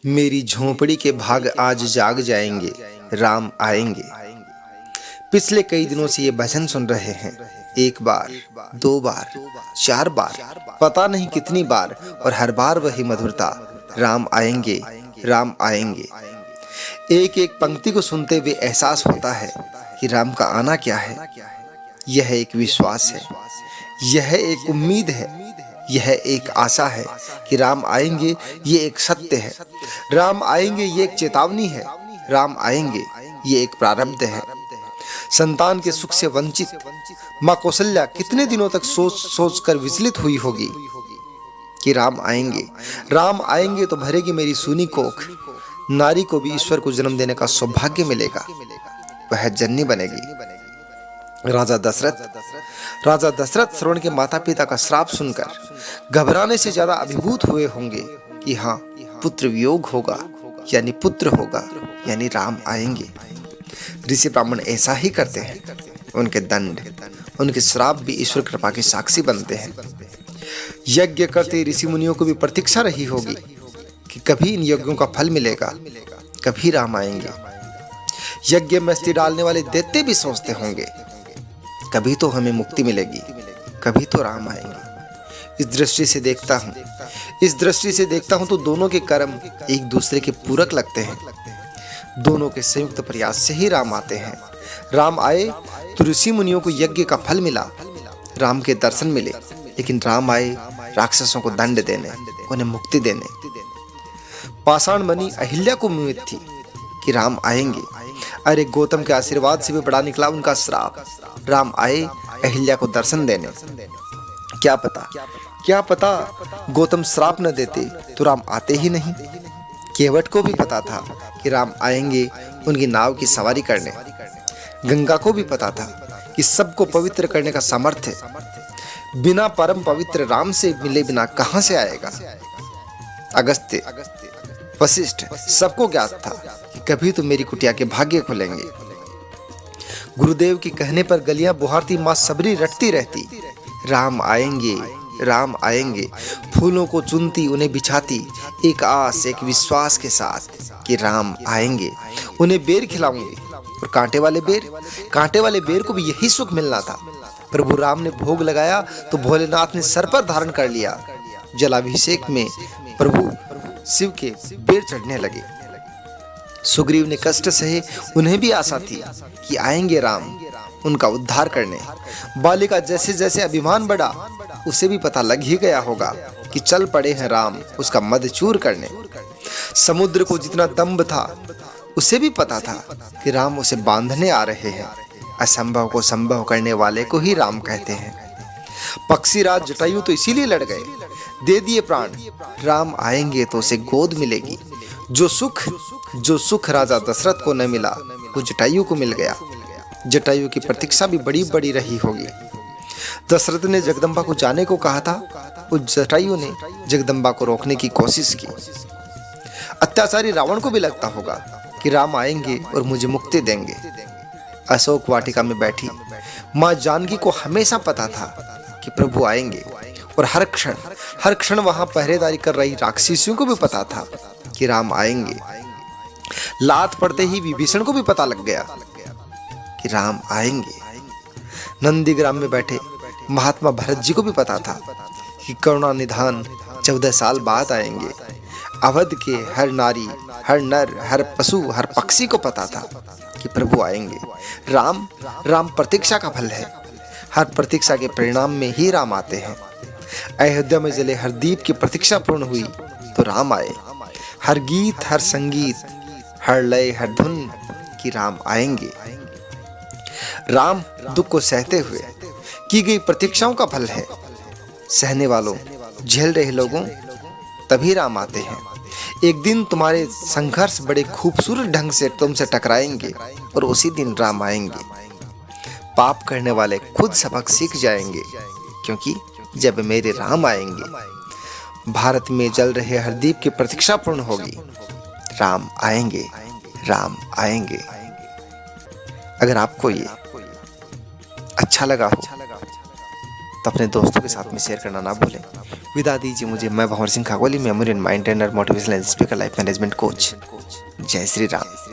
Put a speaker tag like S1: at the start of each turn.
S1: मेरी झोंपड़ी के भाग आज जाग जाएंगे, राम आएंगे। पिछले कई दिनों से ये भजन सुन रहे हैं। एक बार, दो बार, चार बार, पता नहीं कितनी बार, और हर बार वही मधुरता, राम आएंगे, राम आएंगे। एक एक पंक्ति को सुनते हुए एहसास होता है कि राम का आना क्या है। यह एक विश्वास है, यह एक उम्मीद है, यह एक आशा है कि राम आएंगे। ये एक सत्य है। राम आएंगे ये एक चेतावनी है। राम आएंगे ये एक प्रारब्ध है। संतान के सुख से वंचित माँ कौशल्या कितने दिनों तक सोच सोच कर विचलित हुई होगी कि राम आएंगे, राम आएंगे तो भरेगी मेरी सूनी कोख। नारी को भी ईश्वर को जन्म देने का सौभाग्य मिलेगा, वह जननी बनेगी। राजा दशरथ श्रवण के माता पिता का श्राप सुनकर घबराने से ज्यादा अभिभूत हुए होंगे कि हाँ, पुत्र वियोग होगा, यानी पुत्र होगा, यानी राम आएंगे। ऋषि ब्राह्मण ऐसा ही करते हैं। उनके दंड, उनके श्राप भी ईश्वर कृपा के साक्षी बनते हैं। यज्ञ करते ऋषि मुनियों को भी प्रतीक्षा रही होगी कि कभी इन यज्ञों का फल मिलेगा, कभी राम आएंगे। यज्ञ में अस्थि डालने वाले दैत्य भी सोचते होंगे कभी तो हमें मुक्ति मिलेगी, कभी तो राम आएंगे। इस दृष्टि से देखता हूं तो दोनों के कर्म एक दूसरे के पूरक लगते हैं। दोनों के संयुक्त प्रयास से ही राम आते हैं। राम आए तो ऋषि मुनियों को यज्ञ का फल मिला, राम के दर्शन मिले, लेकिन राम आए राक्षसों को दंड देने, उन्हें मुक्ति देने। पाषाण मणि अहिल्या को उम्मीद थी कि राम आएंगे। अरे गौतम के आशीर्वाद से भी बड़ा निकला उनका श्राप। राम आए अहिल्या को दर्शन देने। क्या पता गौतम श्राप न देते तो राम आते ही नहीं। केवट को भी पता था कि राम आएंगे उनकी नाव की सवारी करने। गंगा को भी पता था कि सबको पवित्र करने का सामर्थ्य बिना परम पवित्र राम से मिले बिना कहां से आएगा। अगस्त्य, वशिष्ठ, सबको ज्ञात था कि कभी तो मेरी कुटिया के भाग्य खुलेंगे। गुरुदेव के कहने पर गलियां बुहारती मां सबरी रटती रहती, राम आएंगे, राम आएंगे। फूलों को चुनती, उन्हें बिछाती, एक आस, एक विश्वास के साथ कि राम आएंगे। उन्हें बेर खिलाऊंगी, और कांटे वाले बेर को भी यही सुख मिलना था। प्रभु राम ने भोग लगाया तो भोलेनाथ ने सर पर धारण कर लिया। जलाभिषेक में प्रभु शिव के बेर चढ़ने लगे। सुग्रीव ने कष्ट सहे, उन्हें भी आशा थी कि आएंगे राम उनका उद्धार करने। बालिका जैसे जैसे अभिमान बढ़ा, उसे भी पता लग ही गया होगा कि चल पड़े हैं राम उसका मद चूर करने। समुद्र को जितना दम्भ था, उसे भी पता था कि राम उसे बांधने आ रहे हैं। असंभव को संभव करने वाले को ही राम कहते हैं। पक्षीराज जटायु तो इसीलिए लड़ गए, दे दिए प्राण। राम आएंगे तो उसे गोद मिलेगी। जो सुख राजा दशरथ को न मिला, वो जटायु को मिल गया। जटायु की प्रतीक्षा भी बड़ी बड़ी रही होगी। दशरथ ने जगदम्बा को जाने को कहा था, उस जटायु ने जगदम्बा को रोकने की कोशिश की। अत्याचारी रावण को भी लगता होगा कि राम आएंगे और मुझे मुक्ति देंगे। अशोक वाटिका में बैठी मां जानकी को हमेशा पता था कि प्रभु आएंगे, और हर क्षण वहां पहरेदारी कर रही राक्षसियों को भी पता था कि राम आएंगे। लात पड़ते ही विभीषण को भी पता लग गया कि राम आएंगे। नंदीग्राम में बैठे महात्मा भरत जी को भी पता था कि करुणा निधान 14 साल बाद आएंगे। अवध के हर नारी, हर नर, हर पशु, हर पक्षी को पता था कि प्रभु आएंगे। राम प्रतीक्षा का फल है। हर प्रतीक्षा के परिणाम में ही राम आते हैं। अयोध्या में जले हर दीप की प्रतीक्षा पूर्ण हुई तो राम आए। हर गीत, हर संगीत, हर लय, हर धुन कि राम आएंगे। राम दुख को सहते हुए की गई प्रतीक्षाओं का फल है। सहने वालों, झेल रहे लोगों, तभी राम आते हैं। एक दिन तुम्हारे संघर्ष बड़े खूबसूरत ढंग से तुमसे टकराएंगे, और उसी दिन राम आएंगे। पाप करने वाले खुद सबक सीख जाएंगे, क्योंकि जब मेरे राम आएंगे, भारत में जल रहे हर दीप की प्रतीक्षा पूर्ण होगी। राम आएंगे, राम आएंगे। अगर आपको ये अच्छा लगा हो तो अपने दोस्तों के साथ में शेयर करना ना भूलें। विदा दीजिए मुझे, मैं Bhanwar Singh Khagoli, memory and mind trainer, motivational speaker, life management coach. जय श्री राम।